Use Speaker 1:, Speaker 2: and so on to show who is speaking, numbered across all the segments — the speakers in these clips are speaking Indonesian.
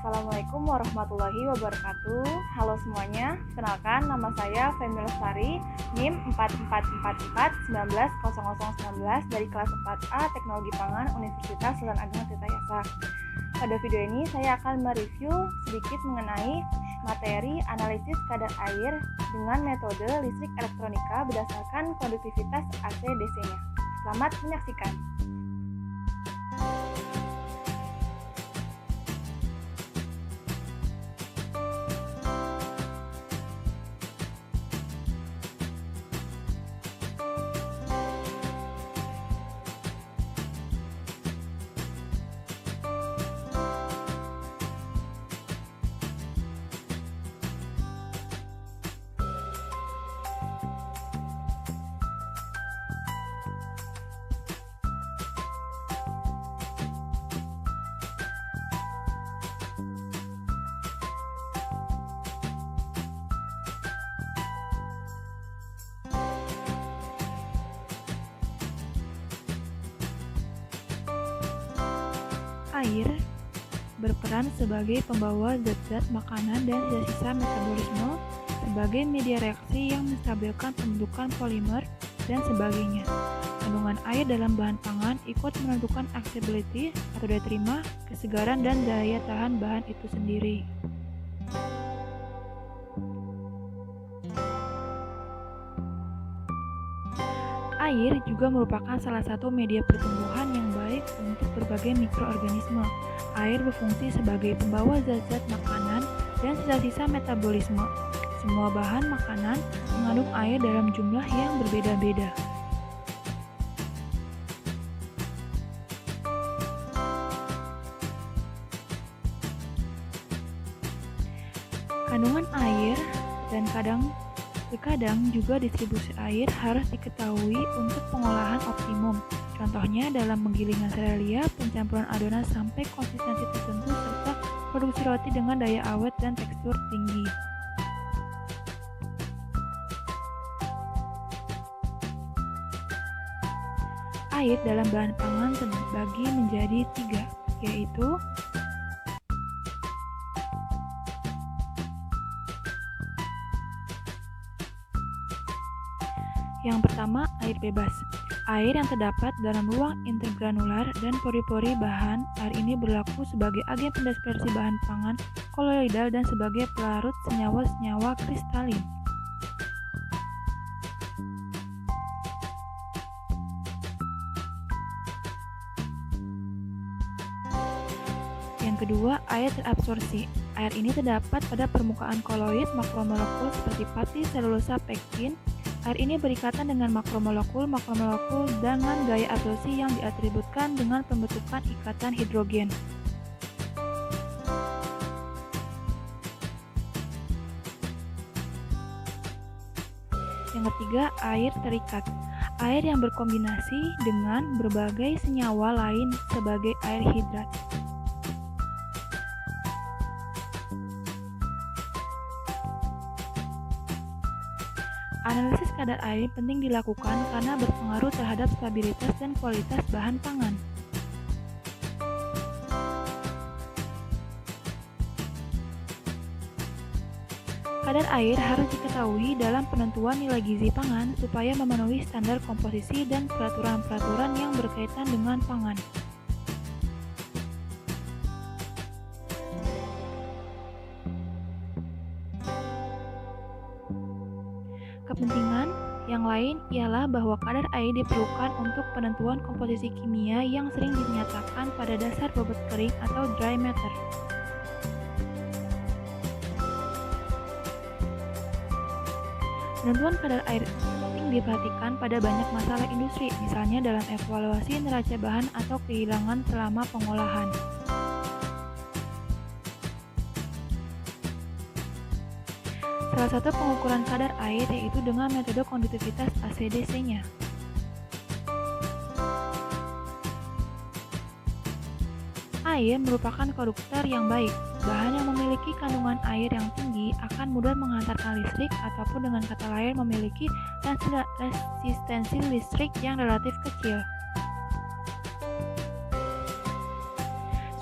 Speaker 1: Assalamualaikum warahmatullahi wabarakatuh. Halo semuanya, kenalkan nama saya Femi Lestari, NIM 4444190019 dari kelas 4A Teknologi Pangan Universitas Sultan Ageng Tirtayasa. Pada video ini saya akan mereview sedikit mengenai materi analisis kadar air dengan metode listrik elektronika berdasarkan konduktivitas AC/DC-nya. Selamat menyaksikan.
Speaker 2: Air berperan sebagai pembawa zat-zat makanan dan sisa-sisa metabolisme sebagai media reaksi yang menstabilkan pembentukan polimer dan sebagainya. Kandungan air dalam bahan pangan ikut menentukan acceptability atau daya terima, kesegaran, dan daya tahan bahan itu sendiri. Air juga merupakan salah satu media pertumbuhan yang baik untuk berbagai mikroorganisme. Air berfungsi sebagai pembawa zat-zat makanan dan sisa-sisa metabolisme. Semua bahan makanan mengandung air dalam jumlah yang berbeda-beda. Kandungan air dan terkadang juga distribusi air harus diketahui untuk pengolahan optimum. Contohnya dalam penggilingan serealia, pencampuran adonan sampai konsistensi tertentu, serta produksi roti dengan daya awet dan tekstur tinggi. Air dalam bahan pangan terbagi menjadi 3, yaitu yang pertama, air bebas. Air yang terdapat dalam ruang intergranular dan pori-pori bahan. Air ini berlaku sebagai agen pendispersi bahan pangan koloidal dan sebagai pelarut senyawa-senyawa kristalin. Yang kedua, air terabsorpsi. Air ini terdapat pada permukaan koloid makromolekul seperti pati, selulosa, pektin. Air ini berikatan dengan makromolekul dengan gaya absorpsi yang diatributkan dengan pembentukan ikatan hidrogen. Yang ketiga, air terikat. Air yang berkombinasi dengan berbagai senyawa lain sebagai air hidrat. Analisis kadar air penting dilakukan karena berpengaruh terhadap stabilitas dan kualitas bahan pangan. Kadar air harus diketahui dalam penentuan nilai gizi pangan supaya memenuhi standar komposisi dan peraturan-peraturan yang berkaitan dengan pangan. Kepentingan yang lain ialah bahwa kadar air diperlukan untuk penentuan komposisi kimia yang sering dinyatakan pada dasar bobot kering atau dry matter. Penentuan kadar air penting diperhatikan pada banyak masalah industri, misalnya dalam evaluasi neraca bahan atau kehilangan selama pengolahan. Salah satu pengukuran kadar air yaitu dengan metode konduktivitas AC/DC-nya. Air merupakan konduktor yang baik. Bahan yang memiliki kandungan air yang tinggi akan mudah menghantarkan listrik ataupun dengan kata lain memiliki resistensi listrik yang relatif kecil.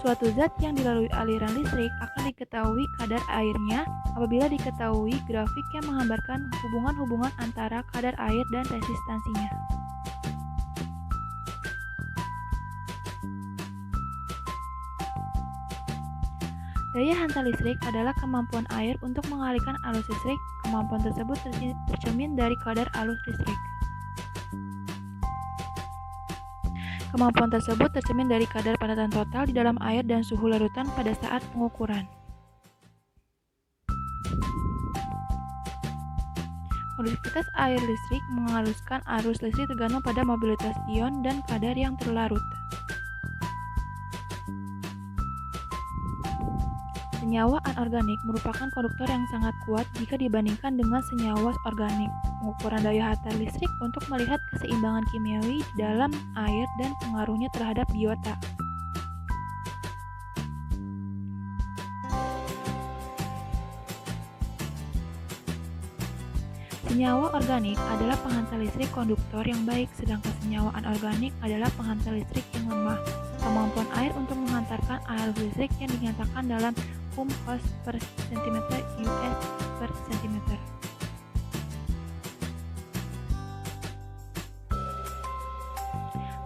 Speaker 2: Suatu zat yang dilalui aliran listrik akan diketahui kadar airnya apabila diketahui grafik yang menggambarkan hubungan-hubungan antara kadar air dan resistansinya. Daya hantar listrik adalah kemampuan air untuk mengalihkan arus listrik. Kemampuan tersebut tercermin dari kadar arus listrik. Kemampuan tersebut tercermin dari kadar padatan total di dalam air dan suhu larutan pada saat pengukuran. Konduktivitas air listrik mengaruskan arus listrik tergantung pada mobilitas ion dan kadar yang terlarut. Senyawa anorganik merupakan konduktor yang sangat kuat jika dibandingkan dengan senyawa organik. Pengukuran daya hantar listrik untuk melihat keseimbangan kimiawi di dalam air dan pengaruhnya terhadap biota. Senyawa organik adalah penghantar listrik konduktor yang baik, sedangkan senyawa anorganik adalah penghantar listrik yang lemah. Kemampuan air untuk menghantarkan arus listrik yang dinyatakan dalam Ohm/Hos per cm US per cm.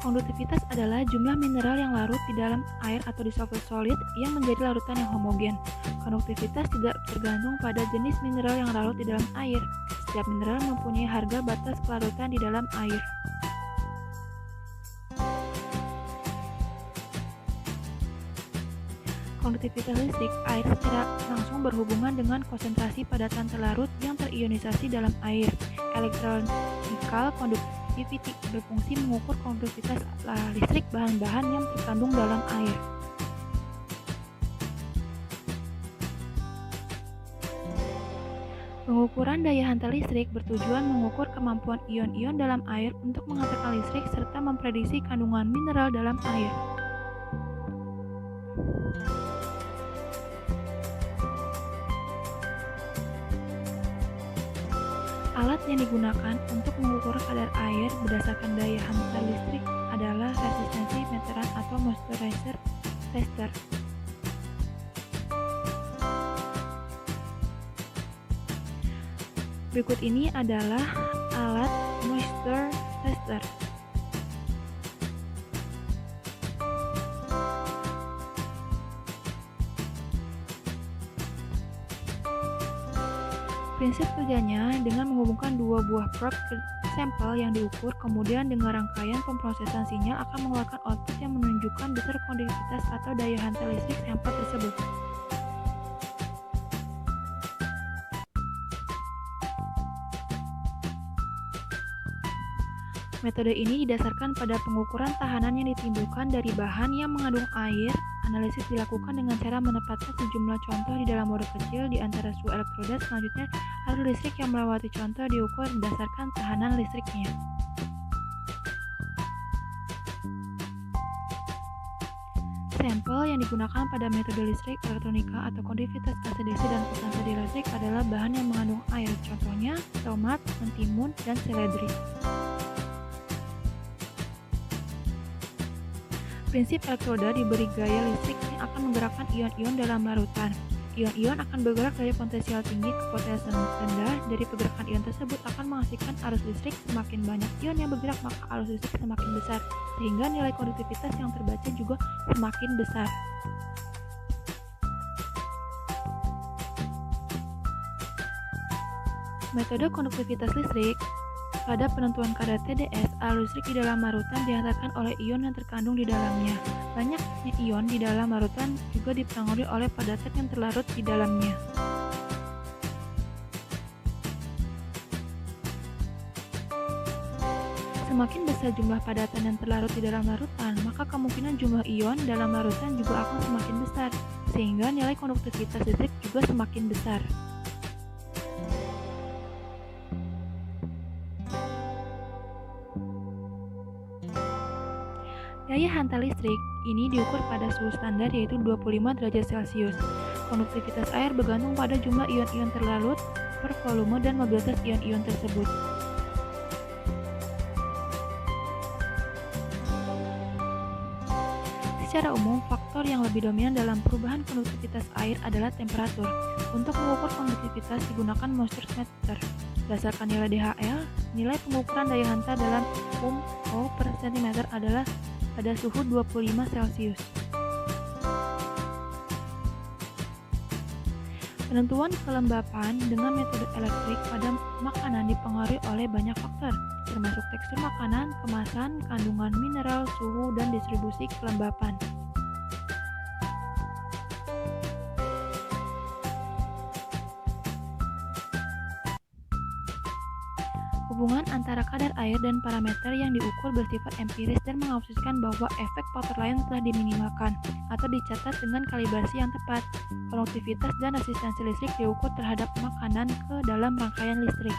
Speaker 2: Konduktivitas adalah jumlah mineral yang larut di dalam air atau dissolved solid yang menjadi larutan yang homogen. Konduktivitas tidak tergantung pada jenis mineral yang larut di dalam air. Setiap mineral mempunyai harga batas kelarutan di dalam air. Konduktivitas listrik air secara langsung berhubungan dengan konsentrasi padatan terlarut yang terionisasi dalam air. Electrochemical conductivity berfungsi mengukur konduktivitas listrik bahan-bahan yang terkandung dalam air. Pengukuran daya hantar listrik bertujuan mengukur kemampuan ion-ion dalam air untuk menghantarkan listrik serta memprediksi kandungan mineral dalam air. Alat yang digunakan untuk mengukur kadar air berdasarkan daya hantar listrik adalah resistansi meteran atau moisturizer tester. Berikut ini adalah alat moisture tester. Prinsip kerjanya dengan menghubungkan dua buah probe ke sampel yang diukur, kemudian dengan rangkaian pemrosesan sinyal akan mengeluarkan output yang menunjukkan besar konduktivitas atau daya hantar listrik sampel tersebut. Metode ini didasarkan pada pengukuran tahanan yang ditimbulkan dari bahan yang mengandung air. Analisis dilakukan dengan cara menempatkan sejumlah contoh di dalam model kecil di antara suhu elektroda. Selanjutnya, arus listrik yang melewati contoh diukur berdasarkan tahanan listriknya. Sampel yang digunakan pada metode listrik elektronika atau konduktivitas AC/DC dan potensi dieletrik adalah bahan yang mengandung air. Contohnya, tomat, mentimun, dan seledri. Prinsip elektroda diberi gaya listrik yang akan menggerakkan ion-ion dalam larutan. Ion-ion akan bergerak dari potensial tinggi ke potensial rendah. Dari pergerakan ion tersebut akan menghasilkan arus listrik. Semakin banyak ion yang bergerak, maka arus listrik semakin besar, sehingga nilai konduktivitas yang terbaca juga semakin besar. Metode konduktivitas listrik. Pada penentuan kadar TDS, arus listrik di dalam larutan dihantarkan oleh ion yang terkandung di dalamnya. Banyaknya ion di dalam larutan juga dipengaruhi oleh padatan yang terlarut di dalamnya. Semakin besar jumlah padatan yang terlarut di dalam larutan, maka kemungkinan jumlah ion dalam larutan juga akan semakin besar, sehingga nilai konduktivitas listrik juga semakin besar. Daya hantar listrik ini diukur pada suhu standar yaitu 25 derajat Celcius. Konduktivitas air bergantung pada jumlah ion-ion terlarut per volume dan mobilitas ion-ion tersebut. Secara umum, faktor yang lebih dominan dalam perubahan konduktivitas air adalah temperatur. Untuk mengukur konduktivitas digunakan moisture meter. Berdasarkan nilai DHL, nilai pengukuran daya hantar dalam O per cm adalah pada suhu 25 Celcius. Penentuan kelembapan dengan metode elektrik pada makanan dipengaruhi oleh banyak faktor, termasuk tekstur makanan, kemasan, kandungan mineral, suhu, dan distribusi kelembapan. Hubungan antara kadar air dan parameter yang diukur bersifat empiris dan mengasumsikan bahwa efek faktor lain telah diminimalkan atau dicatat dengan kalibrasi yang tepat. Konduktivitas dan resistansi listrik diukur terhadap makanan ke dalam rangkaian listrik.